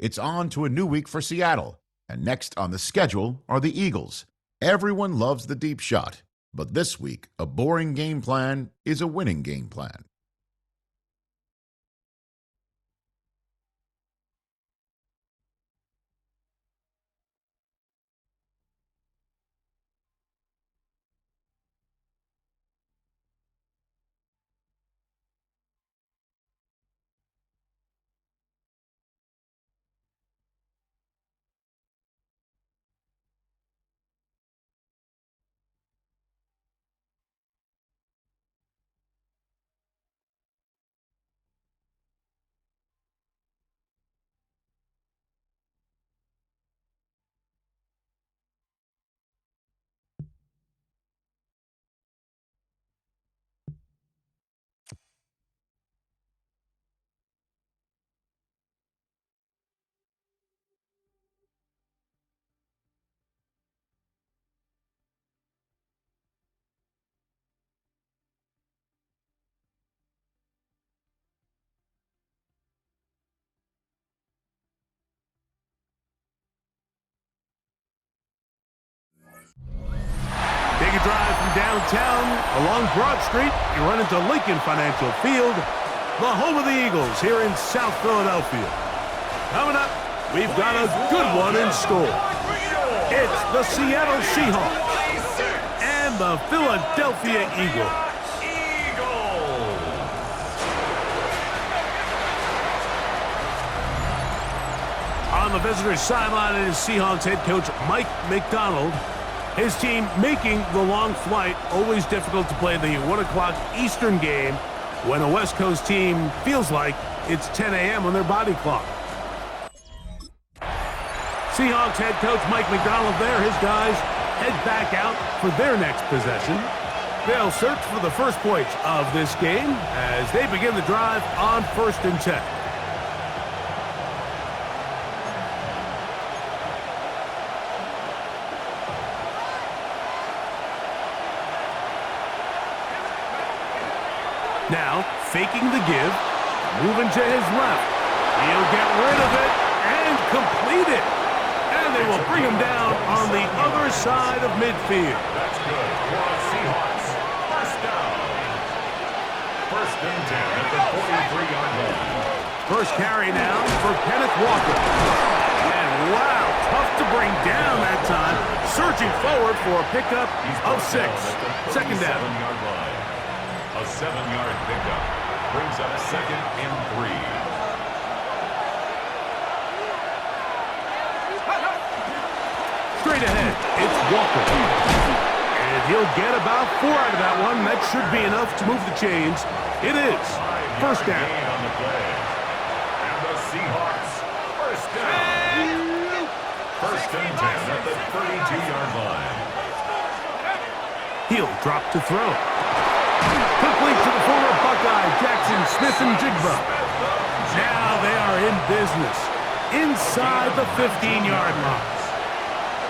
It's on to a new week for Seattle, and next on the schedule are the Eagles. Everyone loves the deep shot, but this week, a boring game plan is a winning game plan. Take a drive from downtown along Broad Street. You run into Lincoln Financial Field, the home of the Eagles here in South Philadelphia. Coming up, we've got a good one in store. It's the Seattle Seahawks and the Philadelphia Eagles. On the visitors' sideline is Seahawks head coach Mike Macdonald. His team making the long flight, always difficult to play the 1 o'clock Eastern game when a West Coast team feels like it's 10 a.m. on their body clock. Seahawks head coach Mike Macdonald there. His guys head back out for their next possession. They'll search for the first points of this game as they begin the drive on 1st and 10. Now, faking the give, moving to his left. He'll get rid of it and complete it. And they will bring him down on the other side of midfield. That's good for the Seahawks. First down. 1st and 10 at the 43-yard line. First carry now for Kenneth Walker. And wow, tough to bring down that time. Surging forward for a pickup of 6. 2nd down. A 7-yard pickup brings up 2nd and 3. Straight ahead, it's Walker. And he'll get about 4 out of that one. That should be enough to move the chains. It is. First down. On the play. And the Seahawks, first down. 1st and 10 at the 32-yard line. He'll drop to throw. Quickly to the former Buckeye, Jackson Smith-Njigba. Now they are in business inside the 15-yard line.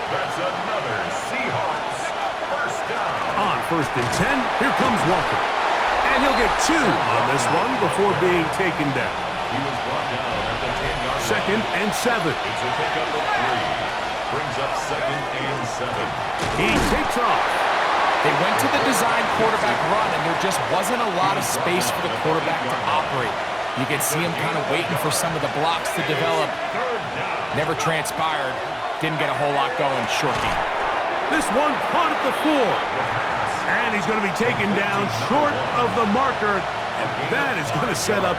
That's another Seahawks first down. On 1st and 10, here comes Walker. And he'll get 2 on this one before being taken down. He was brought down at the 10-yard line. 2nd and 7. It's a pickup of 3. Brings up 2nd and 7. He takes off. They went to the design quarterback run, and there just wasn't a lot of space for the quarterback to operate. You could see him kind of waiting for some of the blocks to develop. Never transpired. Didn't get a whole lot going. Short game. This one caught at the 4. And he's going to be taken down short of the marker. And that is going to set up.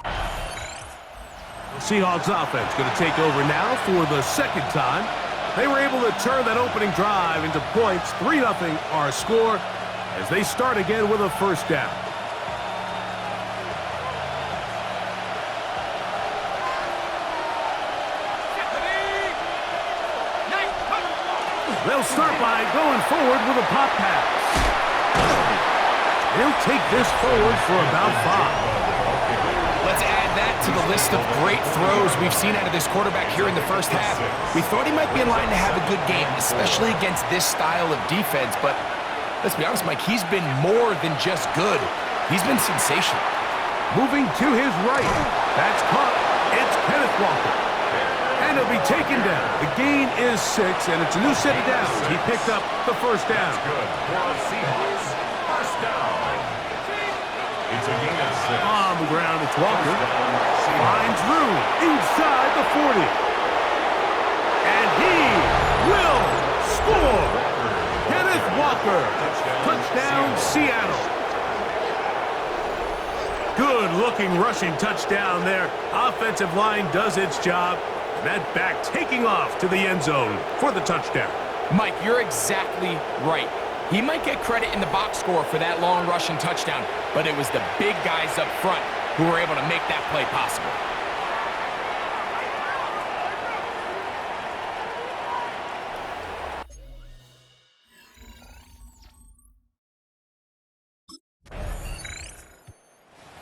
The Seahawks offense going to take over now for the 2nd time. They were able to turn that opening drive into points. 3-0 our score as they start again with a first down. They'll start by going forward with a pop pass. He'll take this forward for about 5. Let's add that to the list of great throws we've seen out of this quarterback here in the first half. We thought he might be in line to have a good game, especially against this style of defense. But let's be honest, Mike, he's been more than just good. He's been sensational. Moving to his right. That's caught It's Kenneth Walker. And he'll be taken down. The gain is 6, and it's a new set of downs. He picked up the first down. Good for the Seahawks. First down. It's a gain of 6. On the ground, it's Walker. Finds room inside the 40. And he will score. Kenneth Walker. Touchdown, Seattle. Good-looking rushing touchdown there. Offensive line does its job. That back taking off to the end zone for the touchdown. Mike, you're exactly right. He might get credit in the box score for that long rushing touchdown, but it was the big guys up front who were able to make that play possible.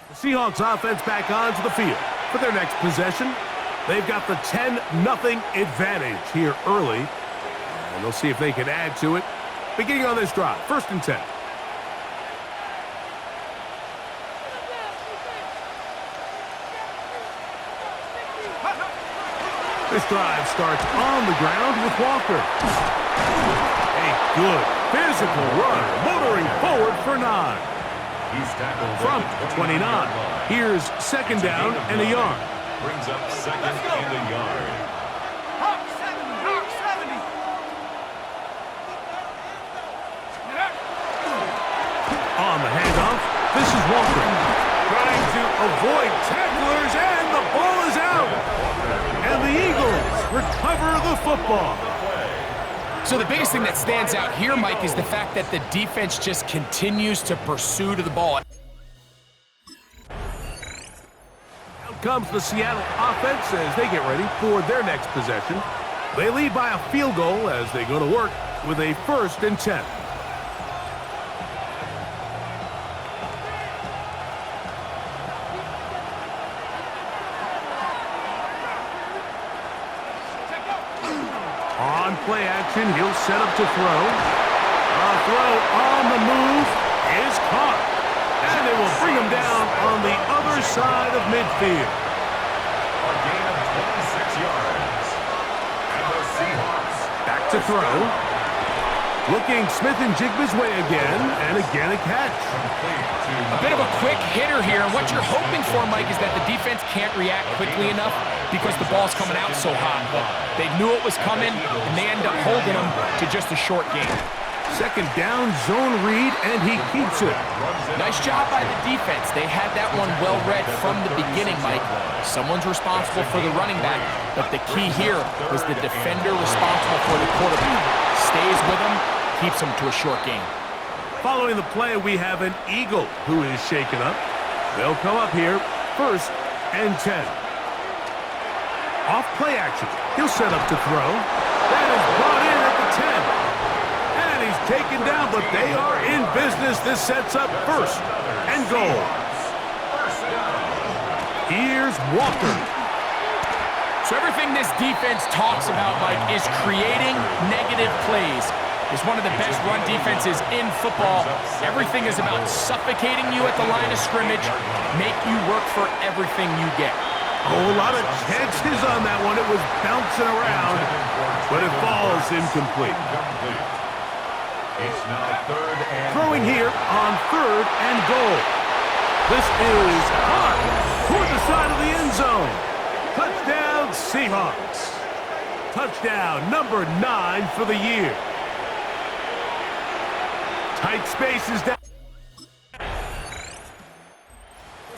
The Seahawks offense back onto the field for their next possession. They've got the 10-0 advantage here early, and they'll see if they can add to it. Beginning on this drive, 1st and 10. This drive starts on the ground with Walker. A good physical run, motoring forward for 9. He's tackled From at the 29. 29-yard line. Here's 2nd down and a yard. Brings up 2nd and a yard. Hawk 70. On the handoff, this is Walker. Trying to avoid tacklers, and the ball is out. And the Eagles recover the football. So the biggest thing that stands out here, Mike, is the fact that the defense just continues to pursue to the ball. Out comes the Seattle offense as they get ready for their next possession. They lead by a field goal as they go to work with a 1st and 10. On play action, he'll set up to throw. A throw on the move is caught. And they will bring him down on the other side of midfield. A gain of 26 yards. And the Seahawks. Back to throw. Looking Smith and Jigba's way again, and again a catch. A bit of a quick hitter here, and what you're hoping for, Mike, is that the defense can't react quickly enough because the ball's coming out so hot. But they knew it was coming, and they end up holding them to just a short game. 2nd down, zone read, and he keeps it. Nice job by the defense. They had that one well read from the beginning, Mike. Someone's responsible for the running back, but the key here was the defender responsible for the quarterback. Stays with him, keeps him to a short game. Following the play, we have an Eagle who is shaken up. They'll come up here, 1st and 10. Off play action. He'll set up to throw. That is brought in at the 10. And he's taken down, but they are in business. This sets up 1st and goal. Here's Walker. So everything this defense talks about, Mike, is creating negative plays. It's one of the best run defenses in football. Everything is about suffocating you at the line of scrimmage, make you work for everything you get. Oh, a lot of chances on that one. It was bouncing around, but it falls incomplete. It's now 3rd and Throwing here on 3rd and goal. This is caught toward the side of the end zone. Touchdown, Seahawks. Touchdown number 9 for the year. Tight spaces down.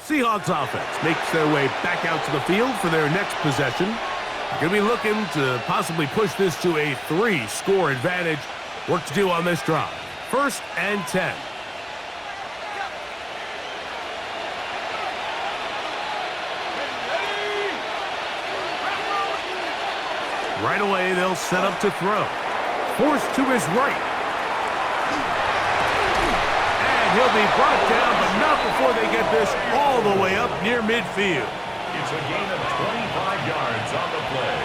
Seahawks offense makes their way back out to the field for their next possession. Going to be looking to possibly push this to a 3-score advantage. Work to do on this drive. 1st and 10. Right away, they'll set up to throw. Forced to his right. And he'll be brought down, but not before they get this all the way up near midfield. it's a gain of 25 yards on the play.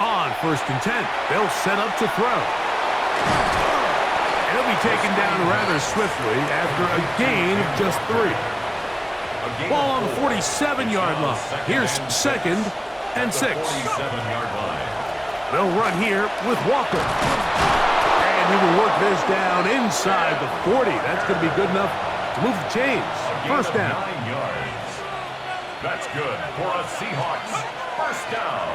On 1st and 10, they'll set up to throw. He'll be taken down rather swiftly after a gain of just 3. Ball on the 47-yard line. Here's 2nd and 6. 47-yard line. They'll run here with Walker. And he will work this down inside the 40. That's going to be good enough to move the chains. First down. 9 yards. That's good for a Seahawks first down.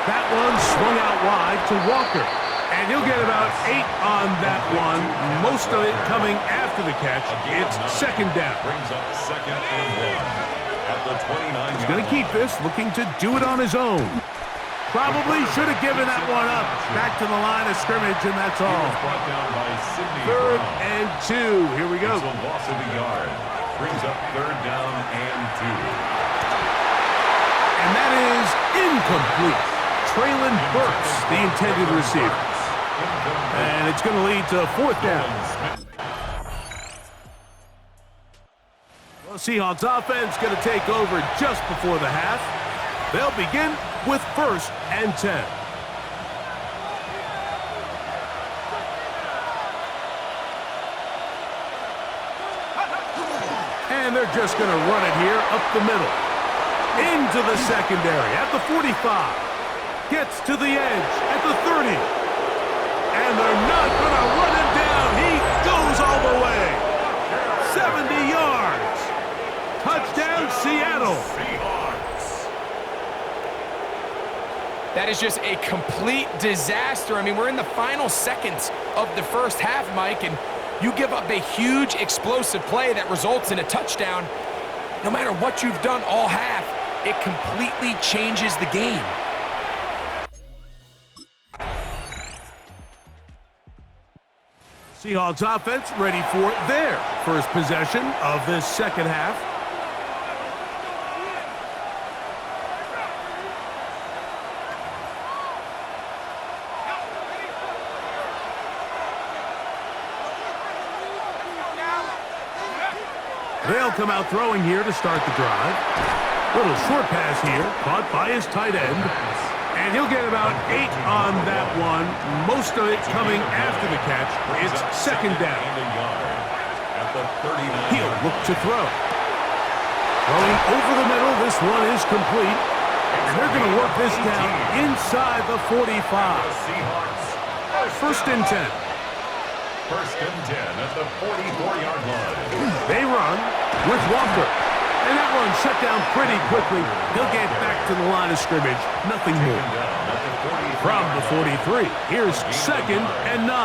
That one swung out wide to Walker. And he'll get about 8 on that one. Most of it coming after the catch. It's 2nd down. Brings up 2nd and 1 at the 29. He's going to keep this, looking to do it on his own. Probably should have given that one up. Back to the line of scrimmage, and that's all. Brought down by Sidney 3rd Brown. and 2. Here we go. It's a loss of a yard. Brings up 3rd down and 2. And that is incomplete. Traylon Burks, the intended receiver. And it's going to lead to 4th down. Well, Seahawks offense going to take over just before the half. They'll begin with 1st and 10. And they're just going to run it here up the middle. Into the secondary at the 45. Gets to the edge at the 30. And they're not going to run him down. He goes all the way. 70 yards. Touchdown, Seattle. That is just a complete disaster. I mean, we're in the final seconds of the first half, Mike, and you give up a huge explosive play that results in a touchdown. No matter what you've done all half, it completely changes the game. Seahawks offense ready for their first possession of this second half. They'll come out throwing here to start the drive. Little short pass here, caught by his tight end. And he'll get about 8 on that one. Most of it coming after the catch. It's 2nd down. He'll look to throw. Throwing over the middle, this one is complete. And they're going to work this down inside the 45. 1st and 10. 1st and 10 at the 44-yard line. They run with Walker. And that one shut down pretty quickly. He'll get back to the line of scrimmage. Nothing more. From the 43, here's 2nd and 9.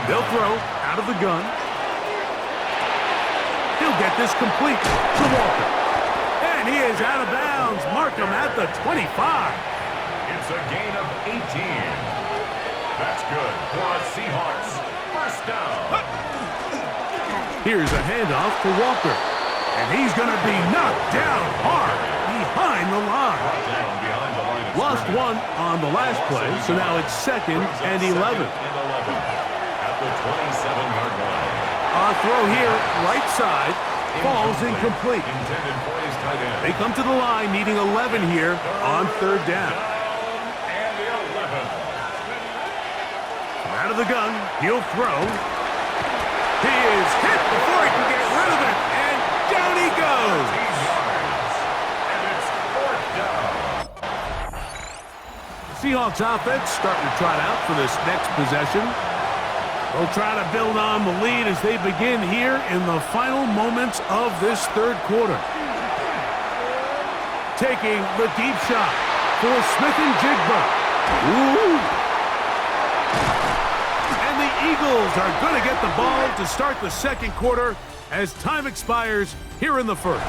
They'll throw out of the gun. He'll get this complete to Walker. And he is out of bounds. Mark him at the 25. It's a gain of 18. That's good for a Seahawks first down. Here's a handoff to Walker. And he's going to be knocked down hard behind the line. Lost one on the last play, so now it's 2nd and 11. At the 27-yard line. A throw here, right side, falls incomplete. Intended for his tight end. They come to the line needing 11 here on 3rd down. And 11. Out of the gun, he'll throw. He is hit before he can get rid of it, and down he goes. 18 yards. And it's 4th down. Seahawks offense starting to trot out for this next possession. They'll try to build on the lead as they begin here in the final moments of this 3rd quarter. Taking the deep shot for Smith and Jigba. Ooh. And the Eagles are going to get the ball to start the 2nd quarter as time expires here in the 1st.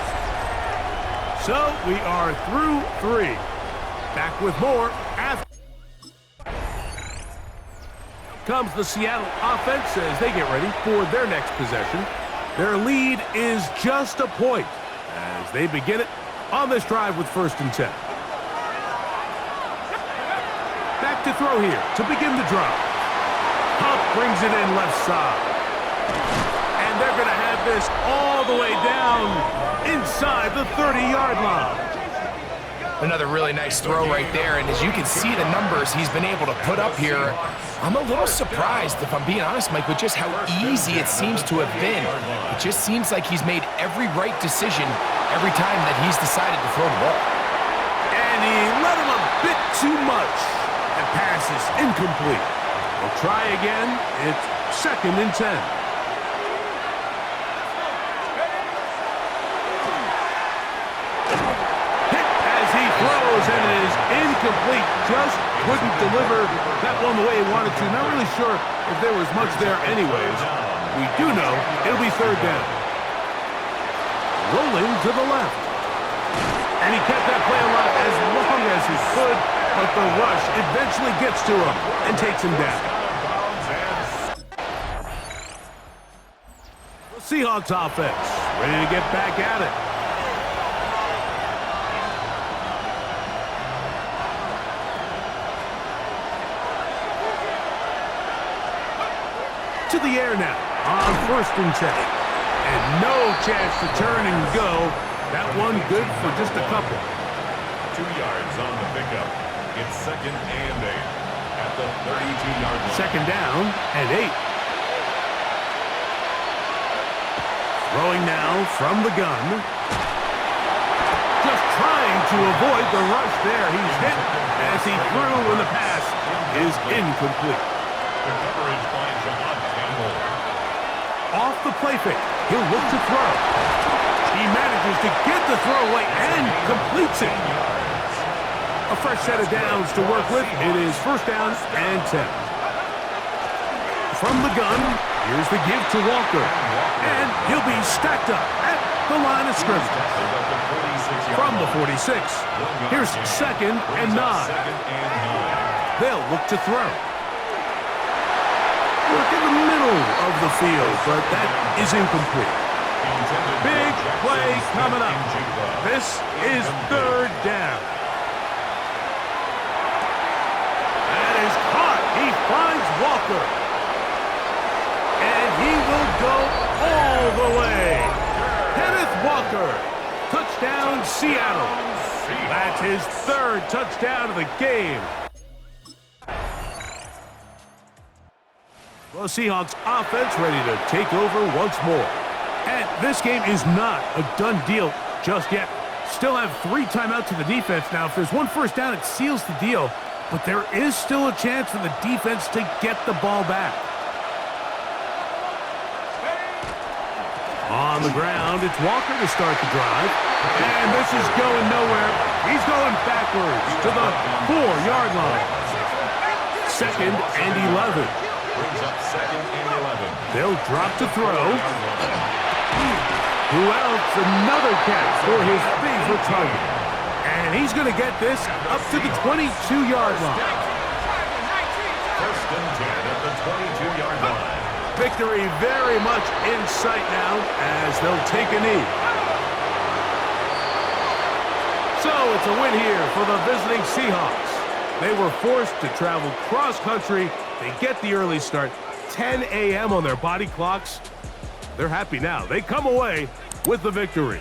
So we are through 3. Back with more after. Comes the Seattle offense as they get ready for their next possession. Their lead is just a point as they begin it on this drive with 1st and 10. Back to throw here to begin the drive. Hunt brings it in left side. And they're going to have this all the way down inside the 30-yard line. Another really nice throw right there, and as you can see the numbers he's been able to put up here, I'm a little surprised, if I'm being honest, Mike, with just how easy it seems to have been. It just seems like he's made every right decision every time that he's decided to throw the ball. And he let him a bit too much. That pass is incomplete. We'll try again. It's 2nd and 10. Throws, and it is incomplete. Just couldn't deliver that one the way he wanted to. Not really sure if there was much there anyways. We do know it'll be 3rd down. Rolling to the left. And he kept that play alive as long as he could, but the rush eventually gets to him and takes him down. The Seahawks offense ready to get back at it. To the air now on 1st and 10. And no chance to turn and go. That one good for just a couple. 2 yards on the pickup. It's 2nd and 8 at the 32-yard line. 2nd down and 8. Throwing now from the gun. Just trying to avoid the rush there. He's hit as he threw, and the pass is incomplete. The coverage by John Campbell. Off the play fake, he'll look to throw. He manages to get the throw away and completes it. A fresh set of downs to work with. It is 1st down and 10. From the gun, here's the give to Walker. And he'll be stacked up at the line of scrimmage. From the 46, here's 2nd and 9. They'll look to throw. Look in the middle of the field, but that is incomplete. Big play coming up. This is 3rd down. That is caught. He finds Walker. And he will go all the way. Kenneth Walker. Touchdown, Seattle. That's his 3rd touchdown of the game. Well, Seahawks offense ready to take over once more. And this game is not a done deal just yet. Still have 3 timeouts to the defense now. If there's one 1st down, it seals the deal. But there is still a chance for the defense to get the ball back. On the ground, it's Walker to start the drive. And this is going nowhere. He's going backwards to the 4-yard line. 2nd and 11. Brings up 2nd and 11. They'll drop to throw. Who else? Another catch for his favorite target. And he's going to get this up to the 22-yard line. 1st and 10 at the 22-yard line. Victory very much in sight now as they'll take a knee. So it's a win here for the visiting Seahawks. They were forced to travel cross-country. They get the early start, 10 a.m. on their body clocks. They're happy now. They come away with the victory.